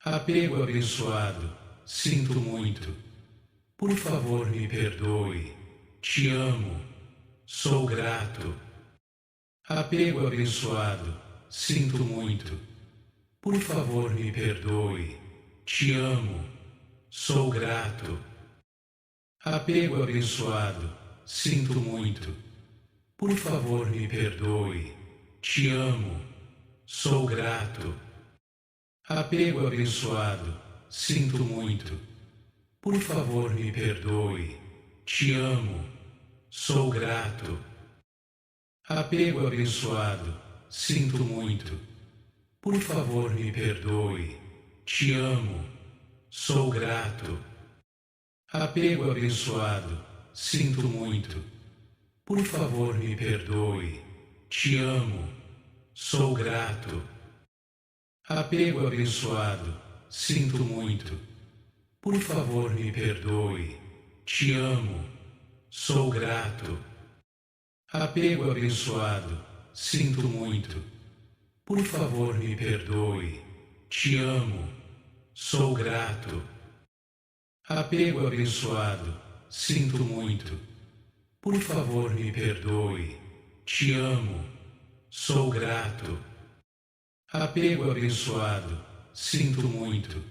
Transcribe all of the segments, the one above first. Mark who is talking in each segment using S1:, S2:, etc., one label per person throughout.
S1: Apego abençoado, sinto muito. Por favor, me perdoe. Te amo. Sou grato. Apego abençoado, sinto muito. Por favor, me perdoe. Te amo. Sou grato. Apego abençoado, sinto muito. Por favor, me perdoe. Te amo. Sou grato. Apego abençoado, sinto muito. Por favor, me perdoe. Te amo. Sou grato. Apego abençoado, sinto muito. Por favor, me perdoe. Te amo. Sou grato. Apego abençoado, sinto muito. Por favor, me perdoe. Te amo. Sou grato. Apego abençoado, sinto muito. Por favor, me perdoe. Te amo. Sou grato. Apego abençoado, sinto muito. Por favor, me perdoe. Te amo. Sou grato. Apego abençoado, sinto muito. Por favor, me perdoe. Te amo. Sou grato. Apego abençoado, sinto muito.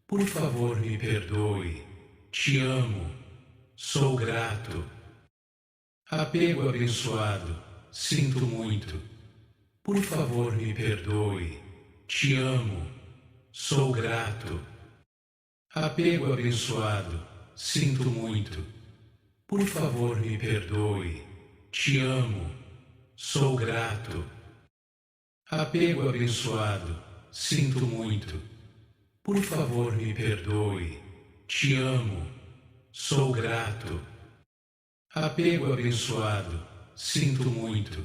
S1: Por favor, me perdoe. Te amo. Sou grato. Apego abençoado, sinto muito. Por favor, me perdoe. Te amo. Sou grato. Apego abençoado, sinto muito. Por favor, me perdoe. Te amo. Sou grato. Apego abençoado, sinto muito. Por favor, me perdoe. Te amo. Sou grato. Apego abençoado, sinto muito.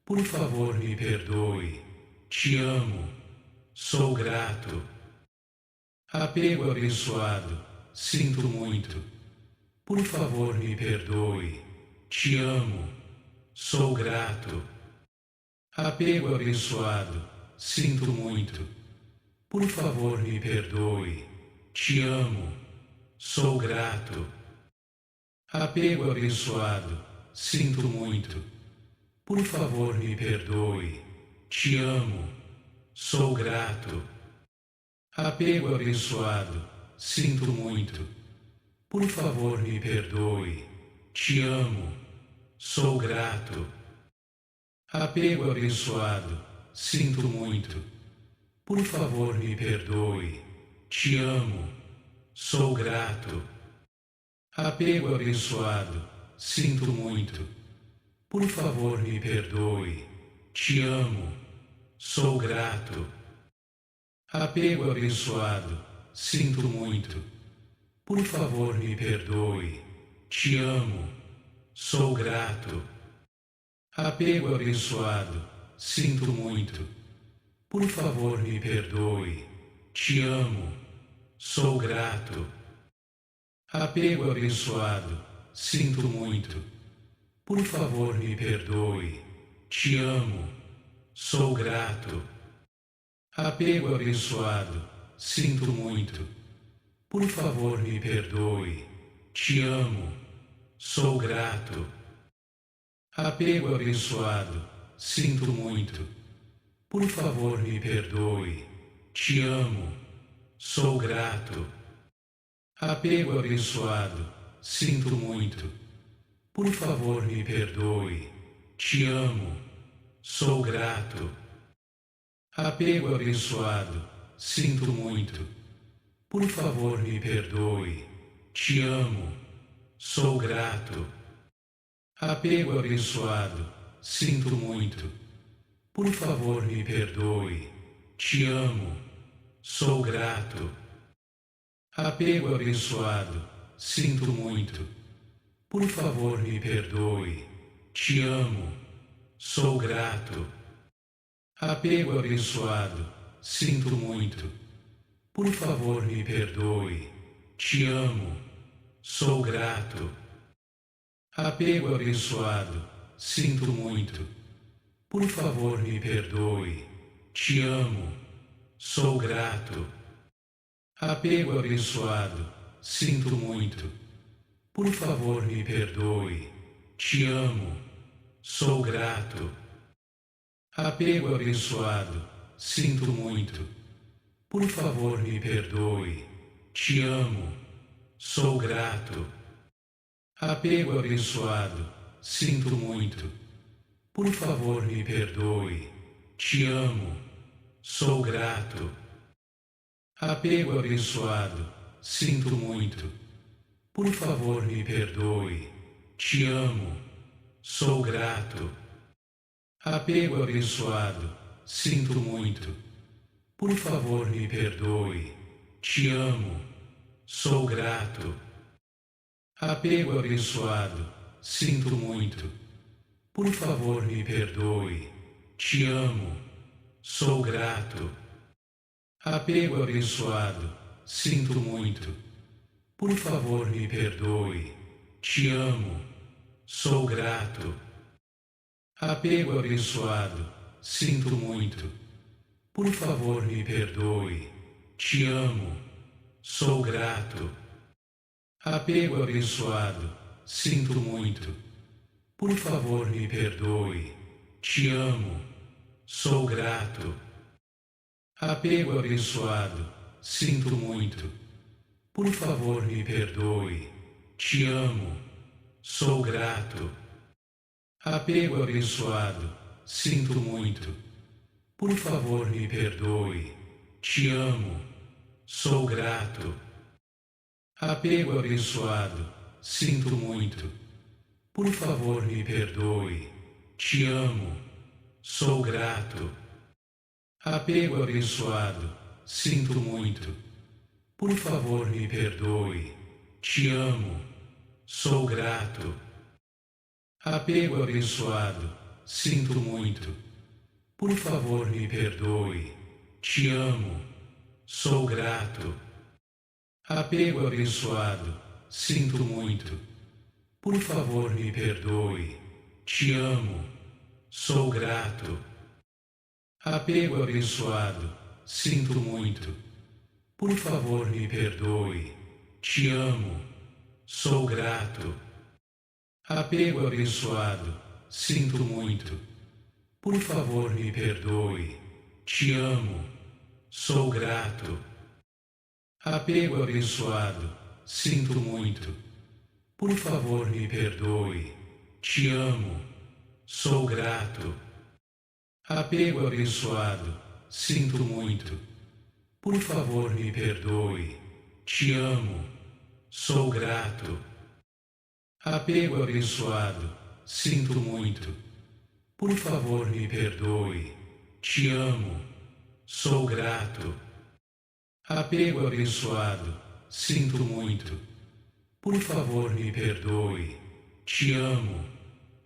S1: Por favor, me perdoe. Te amo. Sou grato. Apego abençoado, sinto muito. Por favor, me perdoe. Te amo. Sou grato. Apego abençoado, sinto muito. Por favor, me perdoe. Te amo. Sou grato. Apego abençoado, sinto muito. Por favor, me perdoe. Te amo. Sou grato. Apego abençoado, sinto muito. Por favor, me perdoe. Te amo. Sou grato. Apego abençoado, sinto muito. Por favor, me perdoe. Te amo. Sou grato. Apego abençoado, sinto muito. Por favor, me perdoe. Te amo. Sou grato. Apego abençoado, sinto muito. Por favor, me perdoe. Te amo. Sou grato. Apego abençoado, sinto muito. Por favor, me perdoe. Te amo. Sou grato. Apego abençoado, sinto muito. Por favor, me perdoe. Te amo. Sou grato. Apego abençoado, sinto muito. Por favor, me perdoe. Te amo. Sou grato. Apego abençoado, sinto muito. Por favor, me perdoe. Te amo. Sou grato. Apego abençoado, sinto muito. Por favor, me perdoe. Te amo. Sou grato. Apego abençoado, sinto muito. Por favor, me perdoe. Te amo. Sou grato. Apego abençoado, sinto muito. Por favor, me perdoe. Te amo. Sou grato. Apego abençoado, sinto muito. Por favor, me perdoe. Te amo. Sou grato. Apego abençoado, sinto muito. Por favor, me perdoe. Te amo. Sou grato. Apego abençoado, sinto muito. Por favor, me perdoe. Te amo. Sou grato. Apego abençoado, sinto muito. Por favor, me perdoe. Te amo. Sou grato. Apego abençoado, sinto muito. Por favor, me perdoe. Te amo. Sou grato. Apego abençoado, sinto muito. Por favor, me perdoe. Te amo. Sou grato. Apego abençoado, sinto muito. Por favor, me perdoe. Te amo. Sou grato. Apego abençoado, sinto muito. Por favor, me perdoe. Te amo. Sou grato. Apego abençoado, sinto muito. Por favor, me perdoe. Te amo. Sou grato. Apego abençoado, sinto muito. Por favor, me perdoe. Te amo. Sou grato. Apego abençoado, sinto muito. Por favor, me perdoe. Te amo. Sou grato. Apego abençoado, sinto muito. Por favor, me perdoe. Te amo. Sou grato. Apego abençoado, sinto muito. Por favor, me perdoe. Te amo. Sou grato. Apego abençoado, sinto muito. Por favor, me perdoe. Te amo. Sou grato. Apego abençoado, sinto muito. Por favor, me perdoe. Te amo. Sou grato. Apego abençoado, sinto muito. Por favor, me perdoe. Te amo. Sou grato. Apego abençoado, sinto muito. Por favor, me perdoe. Te amo. Sou grato. Apego abençoado, sinto muito. Por favor, me perdoe. Te amo. Sou grato. Apego abençoado, sinto muito. Por favor, me perdoe. Te amo. Sou grato. Apego abençoado, sinto muito. Por favor, me perdoe. Te amo. Sou grato. Apego abençoado, sinto muito. Por favor, me perdoe. Te amo. Sou grato. Apego abençoado, sinto muito. Por favor, me perdoe. Te amo. Sou grato. Apego abençoado, sinto muito. Por favor, me perdoe. Te amo. Sou grato. Apego abençoado, sinto muito. Por favor, me perdoe. Te amo.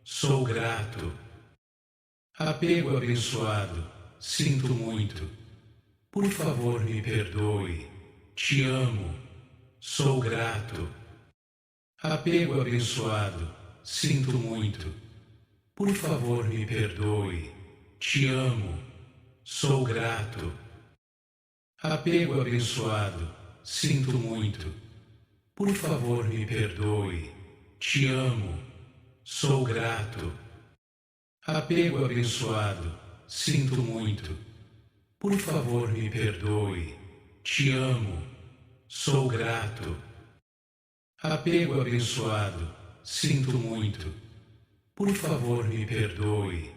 S1: Sou grato. Apego abençoado, sinto muito. Por favor, me perdoe. Te amo. Sou grato. Apego abençoado, sinto muito. Por favor, me perdoe. Te amo. Sou grato. Apego abençoado, sinto muito. Por favor, me perdoe. Te amo. Sou grato. Apego abençoado, sinto muito. Por favor, me perdoe. Te amo. Sou grato. Apego abençoado, sinto muito. Por favor, me perdoe.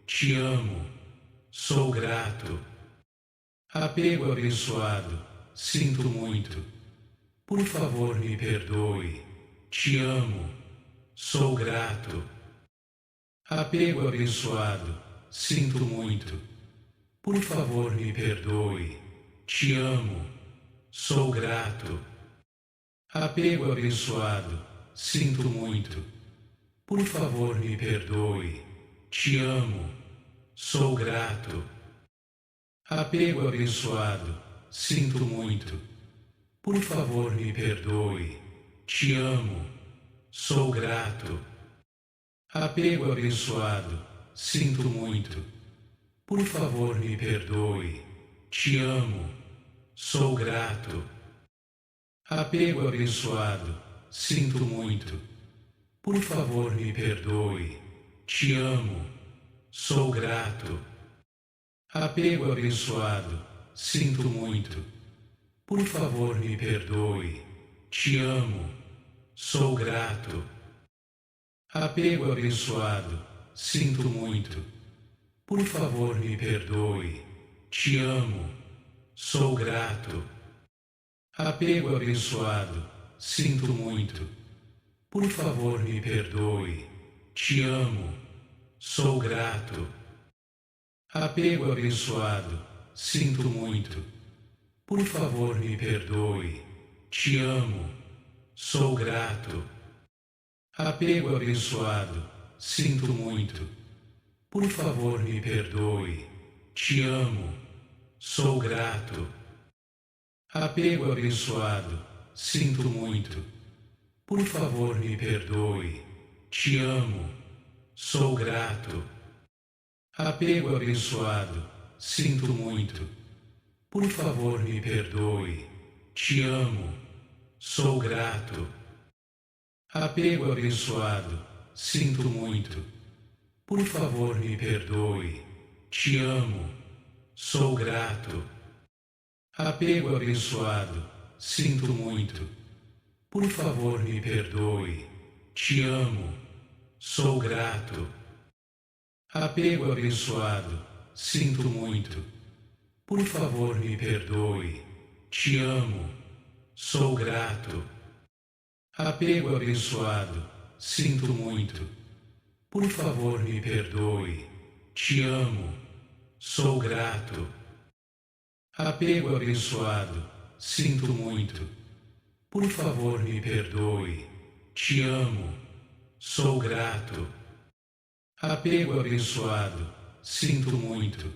S1: Te amo. Sou grato. Apego abençoado, sinto muito. Por favor, me perdoe. Te amo. Sou grato. Apego abençoado, sinto muito. Por favor, me perdoe. Te amo. Sou grato. Apego abençoado, sinto muito. Por favor, me perdoe. Te amo. Sou grato. Apego abençoado, sinto muito. Por favor, me perdoe. Te amo. Sou grato. Apego abençoado, sinto muito. Por favor, me perdoe. Te amo. Sou grato. Apego abençoado, sinto muito. Por favor, me perdoe. Te amo, sou grato. Apego abençoado, sinto muito. Por favor, me perdoe. Te amo, sou grato. Apego abençoado, sinto muito. Por favor, me perdoe. Te amo, sou grato. Apego abençoado, sinto muito. Por favor, me perdoe. Te amo, sou grato. Apego abençoado, sinto muito. Por favor, me perdoe. Te amo, sou grato. Apego abençoado, sinto muito. Por favor, me perdoe. Te amo, sou grato. Apego abençoado, sinto muito. Por favor, me perdoe. Te amo, sou grato. Apego abençoado, sinto muito. Por favor, me perdoe. Te amo, sou grato. Apego abençoado, sinto muito. Por favor, me perdoe. Te amo, sou grato. Apego abençoado, sinto muito. Por favor, me perdoe. Te amo, sou grato. Apego abençoado, sinto muito. Por favor, me perdoe. Te amo, sou grato. Apego abençoado, sinto muito. Por favor, me perdoe. Te amo, sou grato. Apego abençoado, sinto muito. Por favor, me perdoe. Te amo, sou grato. Apego abençoado, sinto muito.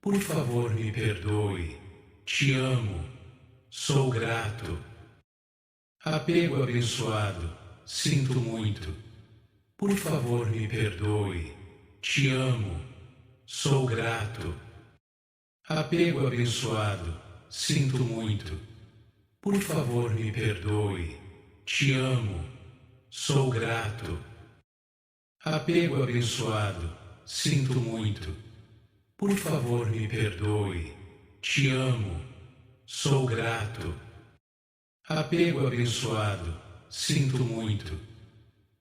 S1: Por favor, me perdoe. Te amo, sou grato. Apego abençoado, sinto muito. Por favor, me perdoe. Te amo, sou grato. Apego abençoado, sinto muito. Por favor, me perdoe. Te amo, sou grato. Apego abençoado, sinto muito. Por favor, me perdoe. Te amo, sou grato. Apego abençoado, sinto muito.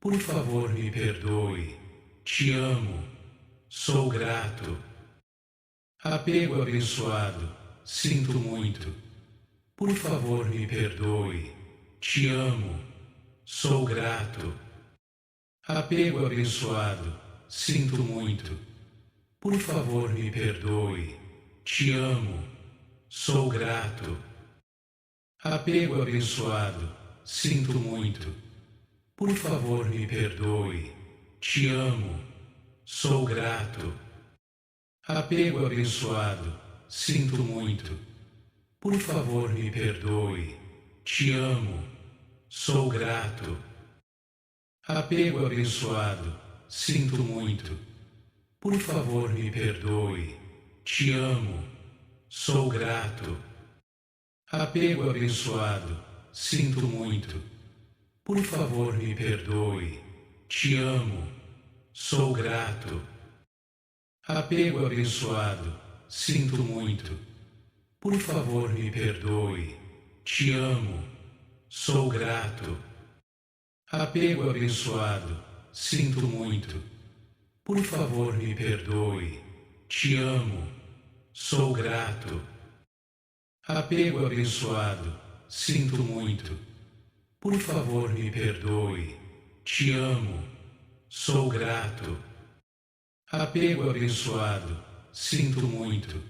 S1: Por favor, me perdoe. Te amo, sou grato. Apego abençoado, sinto muito. Por favor, me perdoe. Te amo, sou grato. Apego abençoado, sinto muito. Por favor, me perdoe. Te amo, sou grato. Apego abençoado, sinto muito. Por favor, me perdoe. Te amo, sou grato. Apego abençoado, sinto muito. Por favor, me perdoe. Te amo, sou grato. Apego abençoado, sinto muito. Por favor, me perdoe. Te amo, sou grato. Apego abençoado, sinto muito. Por favor, me perdoe. Te amo, sou grato. Apego abençoado, sinto muito. Por favor, me perdoe. Te amo, sou grato. Apego abençoado, sinto muito. Por favor, me perdoe. Te amo, sou grato. Apego abençoado, sinto muito. Por favor, me perdoe. Te amo, sou grato. Apego abençoado, sinto muito.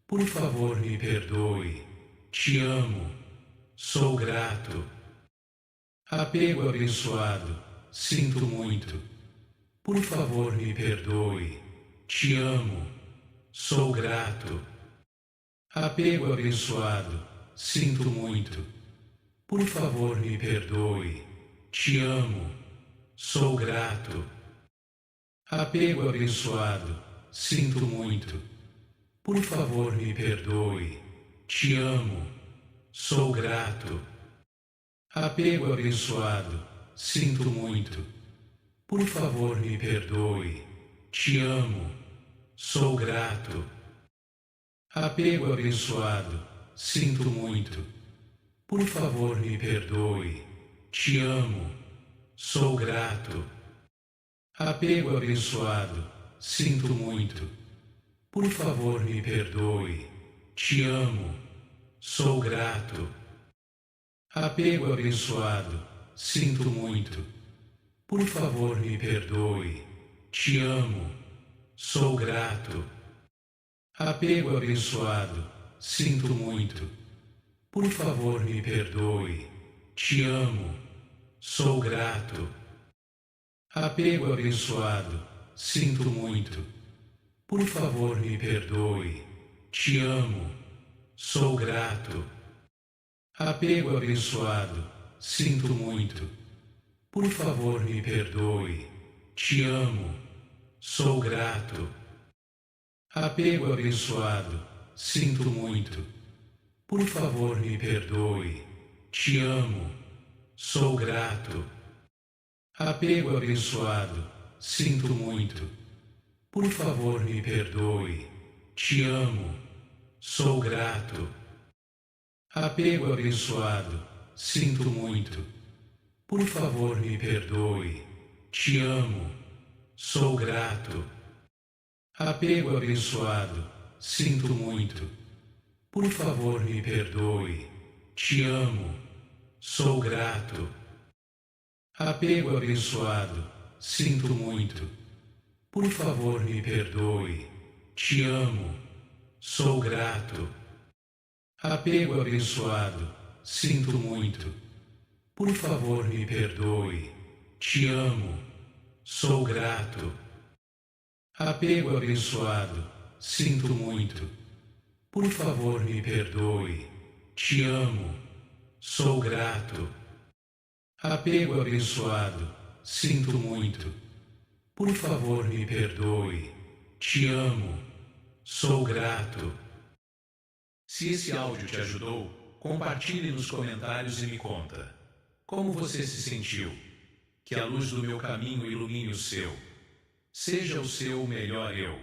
S1: Por favor, me perdoe. Te amo, sou grato. Apego abençoado, sinto muito. Por favor, me perdoe. Te amo, sou grato. Apego abençoado, sinto muito. Por favor, me perdoe. Te amo, sou grato. Apego abençoado, sinto muito. Por favor, me perdoe. Te amo, sou grato. Apego abençoado, sinto muito. Por favor, me perdoe. Te amo, sou grato. Apego abençoado, sinto muito. Por favor, me perdoe. Te amo, sou grato. Apego abençoado, sinto muito. Por favor, me perdoe. Te amo, sou grato. Apego abençoado, sinto muito. Por favor, me perdoe. Te amo, sou grato. Apego abençoado, sinto muito. Por favor, me perdoe. Te amo, sou grato. Apego abençoado, sinto muito. Por favor, me perdoe. Te amo, sou grato. Apego abençoado, sinto muito. Por favor, me perdoe. Te amo, sou grato. Apego abençoado, sinto muito. Por favor, me perdoe. Te amo, sou grato. Apego abençoado, sinto muito. Por favor, me perdoe. Te amo, sou grato. Apego abençoado, sinto muito. Por favor, me perdoe. Te amo, sou grato. Apego abençoado, sinto muito. Por favor, me perdoe. Te amo, sou grato. Apego abençoado, sinto muito. Por favor, me perdoe. Te amo, sou grato. Apego abençoado, sinto muito. Por favor, me perdoe. Te amo, sou grato. Apego abençoado, sinto muito. Por favor, me perdoe. Te amo, sou grato. Apego abençoado, sinto muito. Por favor, me perdoe. Te amo, sou grato. Se esse áudio te ajudou, compartilhe nos comentários e me conta. Como você se sentiu? Que a luz do meu caminho ilumine o seu. Seja o seu melhor eu.